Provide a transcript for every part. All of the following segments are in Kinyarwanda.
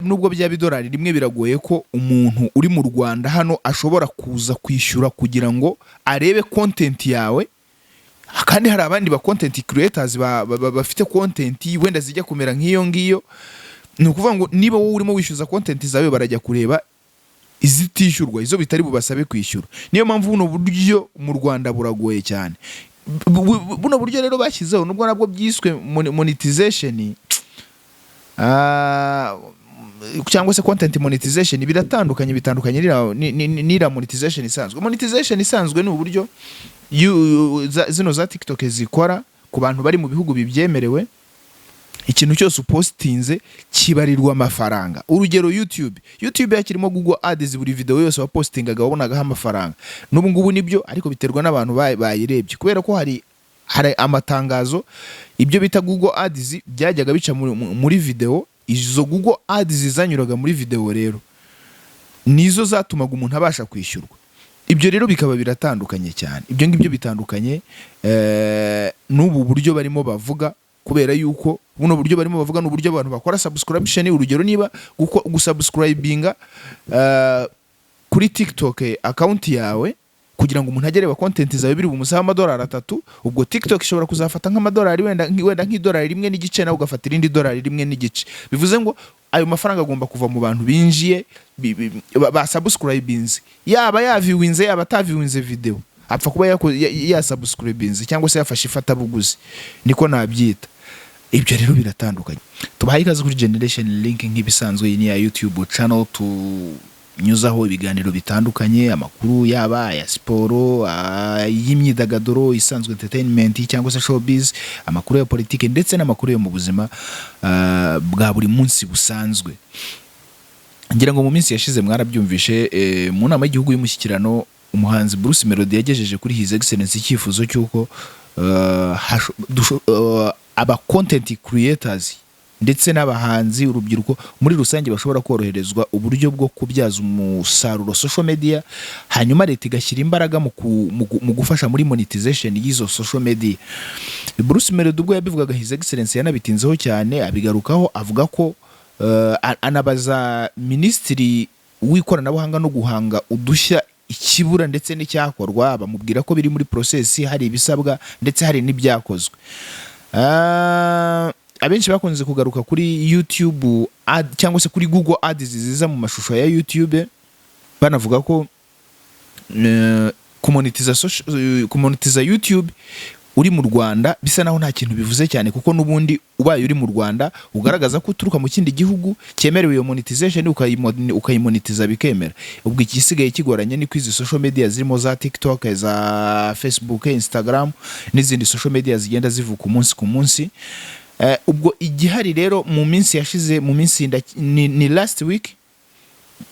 nubwo bya bidolari rimwe biragoye ko umuntu uri mu Rwanda hano ashobora kuza kwishyura kugira ngo arebe content yawe, kandi hari abandi ba content creators bafite content wenda zijya kumera nk'iyo ngiyo. Ni ukuvuga ngo niba wowe urimo wishyuza content zawe barajya kureba izitishyurwa, izo bitari bubasabe kwishyura. Niyo mpamvu buno buryo mu Rwanda buragoye cyane. Buno buryo rero bashyizeho nubwo nabwo byiswe monetization cyangwa se content monetization, bitandukanye n'ira monetization isanzwe. Monetization isanzwe ni uburyo zino za TikTok zikora ku bantu bari mu bihugu bibyemerewe. Ikintu cyose upostinze kibarirwa amafaranga. Urugero YouTube yakirimo Google Ads, buri video yose wapostingaga wabonagaho amafaranga. N'ubu ngubu nibyo, ariko biterwa n'abantu bayirebye, kubera ko hari amatangazo. Ibyo bita Google Ads byajyaga bica muri video. Izo Google Ads zanyuraga muri video rero nizo zatumaga umuntu abasha kwishyurwa. Ibyo rero bikaba biratandukanye cyane. Ibyo ngibyo bitandukanye n'ubu buryo barimo bavuga, kubera yuko buno buryo barimo bavuga n'uburyo abantu bakora subscription. Urugero niba gusubscribinga kuri TikTok account yawe kugira ngo umuntu agereba content zawe biri bumusaha $3, ubwo TikTok ishobora kuzafata nk'amadolari wenda $1.5 nawe ugafatira indi $1.5. Bivuze ngo ayo mafaranga agomba kuva mu bantu binjiye ba subscribings, yaba yaviewinze yaba ataviewinze video, apfa kuba ya subscribings cyangwa se yafashe ifatabuguzi, niko nabyita. Ibyo rero biratandukanye. Tubahaye ikaze kuri Generation Link nk'ibisanzwe ni ya YouTube channel nyuzaho ibiganiro bitandukanye, amakuru yaba ya siporo, y'imyidagaduro isanzwe, entertainment cyangwa se showbiz, amakuru ya politike ndetse n'amakuru yo mu buzima bwa buri munsi busanzwe. Ngira ngo mu minsi yashize mwarabyumvishe mu nama y'igihugu y'umushyikirano, umuhanzi Bruce Melody yagejeje kuri His Excellency icyifuzo cy'uko aba content creators ndetse n'abahanzi, urubyiruko muri rusange bashobora koroherezwa uburyo bwo kubyaza umusaruro social media, hanyuma leta igashyira imbaraga mu gufasha muri monetization y'izo social media. Bruce Melody ubwo yabivugaga His Excellency yanabitinzeho cyane, abigarukaho avuga ko anabaza Minisitiri w'ikoranabuhanga no guhanga udushya ikibura ndetse n'icyakorwa. Bamubwira ko biri muri process, hari ibisabwa ndetse hari n'ibyakozwe. Abenshi bakunze kugaruka kuri YouTube cyangwa se kuri Google Ads ziza mu mashusho ya YouTube, banavuga ko kumonetiza YouTube uri mu Rwanda bisa naho nta kintu bivuze cyane, kuko nubundi ubaye uri mu Rwanda ugaragaza ko uturuka mu kindi gihugu cyemerewe iyo monetization ukayimonetiza bikemera. Ubwo ikisigaye kigoranye ni kwizi social media zirimo za TikTok, za Facebook, Instagram n'izindi social media zigenda zivuka umunsi ku munsi. Ubwo igihari rero mu minsi yashize, mu minsi ni last week,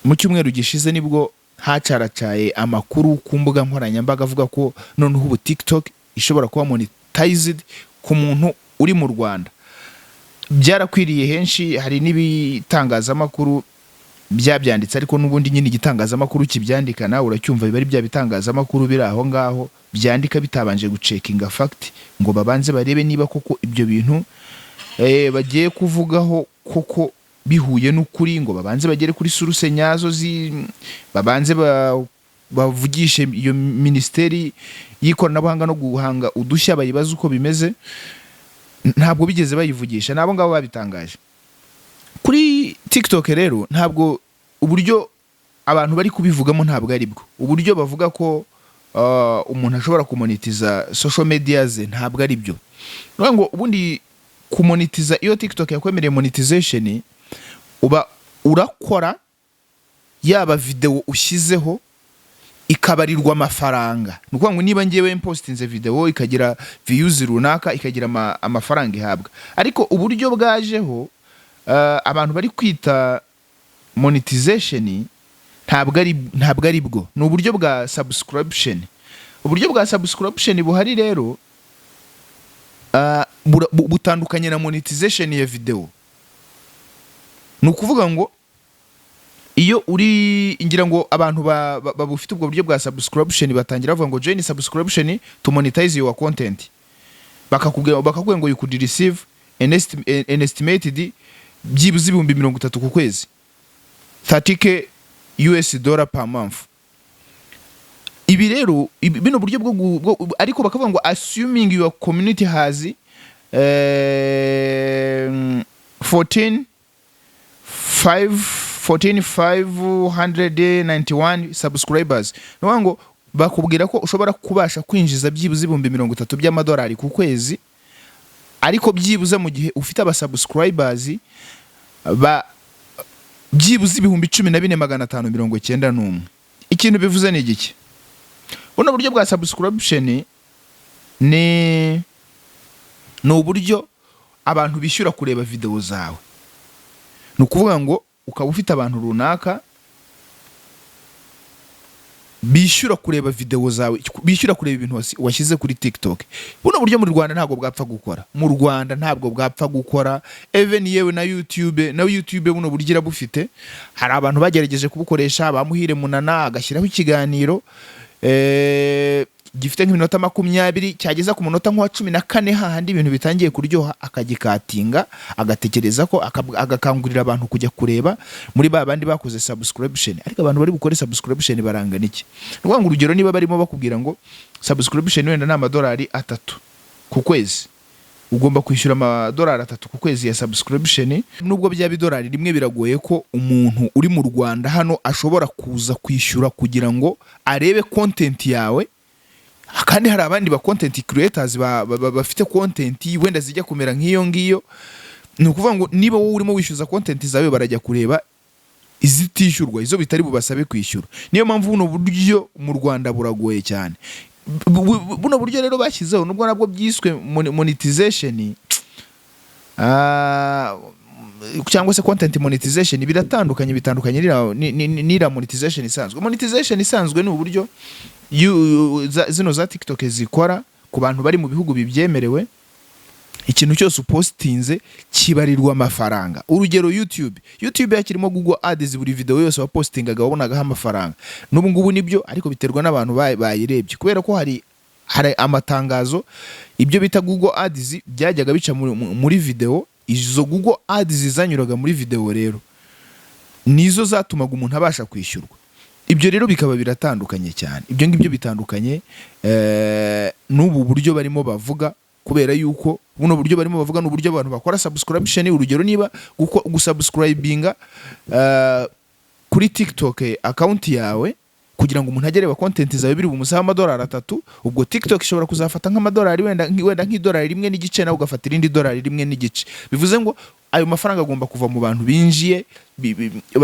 mu cyumweru gishize nibwo hacaracaye amakuru ku mbuga nkoranyambaga avuga ko noneho ubu TikTok ishobora kuba monetized ku muntu uri mu Rwanda. Byarakwiriye henshi, hari n'ibitangazamakuru byabyanditse, ariko nubundi nyine igitangazamakuru kibyandika nawe uracyumva biba ari bya bitangazamakuru biri aho ngaho byandika bitabanje gucekinga fact ngo babanze barebe niba koko ibyo bintu bagiye kuvugaho koko bihuye n'ukuri, ngo babanze bagere kuri source nyazo babanze bavugishe iyo Minisiteri y'ikoranabuhanga no guhanga udushya bayibaza uko bimeze. Ntabwo bigeze bayivugisha, nabo ngabo babitangaje kuri TikTok. Rero ntabwo uburyo abantu bari kubivugamo ntabwo ari bwo uburyo bavuga ko umuntu ashobora kumonetiza social media ze, ntabwo ari byo. Ngo ubundi kumonetiza, iyo TikTok yakwemereye monetization, uba urakora yaba video ushyizeho ikabarirwa amafaranga. Nukuvuga ngo niba ngiye postinze video ikagira views runaka, ikagira amafaranga ihabwa. Ariko uburyo bwajeho abantu bari kwita monetization ntabwo ari bwo, ni uburyo bwa subscription. Uburyo bwa subscription buhari rero butandukanye na monetization ya video. Ni ukuvuga ngo iyo uri, ngira ngo abantu babufite ubwo buryo bwa subscription batangira bavuga ngo join subscription to monetize your content. Bakakubwira ngo you could receive an estimated byibuze $30,000 ku kwezi. 30k US dollar per month. Ibi rero bino buryo bwo ariko bakavuga ngo assuming your community has 14,591 subscribers. Nuvuga ngo bakubwira ko ushobora kubasha kwinjiza byibuze $30,000 by'amadolari ku kwezi, ariko byibuze mu gihe ufite aba subscribers ba byibuze 14,591. Ikintu bivuze ni igiki? Buno buryo bwa subscription ni uburyo abantu bishyura kureba video zawe. Ni ukuvuga ngo ukaba ufite abantu runaka bishyura kureba video zawe, bishyura kureba ibintu washyize kuri TikTok. Buno buryo mu Rwanda ntabwo bwapfa gukora. Mu Rwanda ntabwo bwapfa gukora. Even yewe na YouTube buno buryo irabufite. Hari abantu bagerageje kubukoresha, bamuhire Munana agashyiraho ikiganiro gifite nk'iminota 20 cyageza ku munota nka 14 hahandi ibintu bitangiye kuryoha, akagikatinga agatekereza ko agakangurira abantu kujya kureba muri babandi bakoze subscription. Ariko abantu bari bukore subscription barangana iki? Nuvuga ngo urugero niba barimo bakubwira ngo subscription wenda na $3 ku kwezi, ugomba kwishyura $3 ku kwezi ya subscription. Nubwo bya $1 rimwe biragoye ko umuntu uri mu Rwanda hano ashobora kuza kwishyura kugira ngo arebe content yawe, kandi hari abandi ba content creators bafite content wenda zijya kumera nk'iyo ngiyo. Ni ukuvuga ngo niba wowe urimo wishyuza content zawe barajya kureba izitishyurwa, izo bitari bubasabe kwishyura. Niyo mpamvu buno buryo mu Rwanda buragoye cyane. Buno buryo rero bashyizeho nubwo nabwo byiswe monetization cyangwa se content monetization, bitandukanye n'ira monetization isanzwe. Monetization isanzwe ni uburyo zino za TikTok zikora ku bantu bari mu bihugu bibyemerewe. Ikintu cyose upostinze kibarirwa amafaranga. Urugero YouTube yakirimo Google Ads, buri video yose wapostingaga wabonagaho amafaranga. N'ubu ngubu nibyo, ariko biterwa n'abantu bayirebye, kubera ko hari amatangazo ibyo bita Google Ads byajyaga bica muri video. Izo Google Ads zanyuraga muri video rero nizo zatumaga umuntu abasha kwishyurwa. Ibyo rero bikaba biratandukanye cyane. Ibyo ngibyo bitandukanye n'ubu buryo barimo bavuga, kubera yuko buno buryo barimo bavuga n'uburyo abantu bakora subscription. Urugero niba gusubscribinga kuri TikTok account yawe kugira ngo umuntu agere ba content zawe biri bumusaha $3, ubwo TikTok ishobora kuzafata nk'amadolari wenda $1.5 nawe ugafatira indi $1.5. Bivuze ngo ayo mafaranga agomba kuva mu bantu binjiye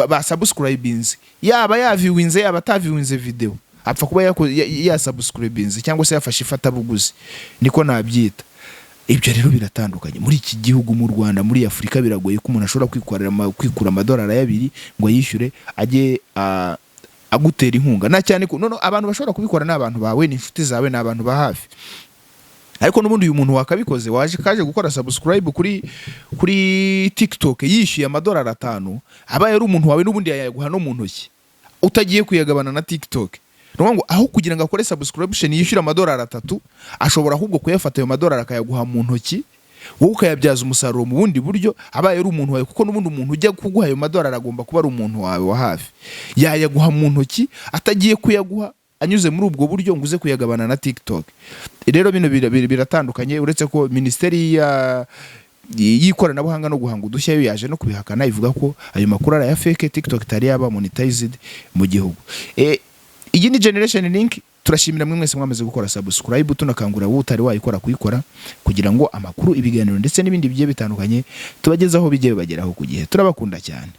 ba subscribings, yaba yaviewinze yaba ataviewinze video, apfa kuba ya subscribings cyangwa se yafashe ifatabuguzi, niko nabyita. Ibyo rero biratandukanye. Muri iki gihugu mu Rwanda, muri Afrika biragoye ko umuntu ashobora kwikura $2 ngo yishyure ajye agutera inkunga. Na cyane ko abantu bashobora kubikora n'abantu bawe, n'inshuti zawe, n'abantu ba hafi. Ariko n'ubundi uyu muntu wakabikoze kaje gukora subscribe kuri TikTok yishyuye $5, abaye ari umuntu wawe n'ubundi yayaguha no mu ntoki utagiye kuyagabana na TikTok. Nuvuga ngo aho kugira ngo akore subscription yishyura $3, ashobora ahubwo kuyafata ayo $1 akayaguha mu ntoki, wowe ukayabyaza umusaruro mu bundi buryo. Abaye ari umuntu wawe, kuko n'ubundi umuntu ujya kuguha ayo $1 agomba kuba ari umuntu wawe wa hafi, yayaguha mu ntoki atagiye kuyaguha anyuze muri ubwo buryo nguze kuyagabana na TikTok. Rero bino biratandukanye, uretse ko Minisiteri y'ikoranabuhanga no guhanga udushya yo yaje no kubihakana, ivuga ko ayo makuru ari ya fake, TikTok itari yaba monetized mu gihugu. Iyi ni Generation Link. Turashimira mwe mwese mwamaze gukora subscribe, tunakangura wowe utari wayikora kuyikora, kugira ngo amakuru, ibiganiro ndetse n'ibindi bigiye bitandukanye tubagezaho bijye bibageraho ku gihe. Turabakunda cyane.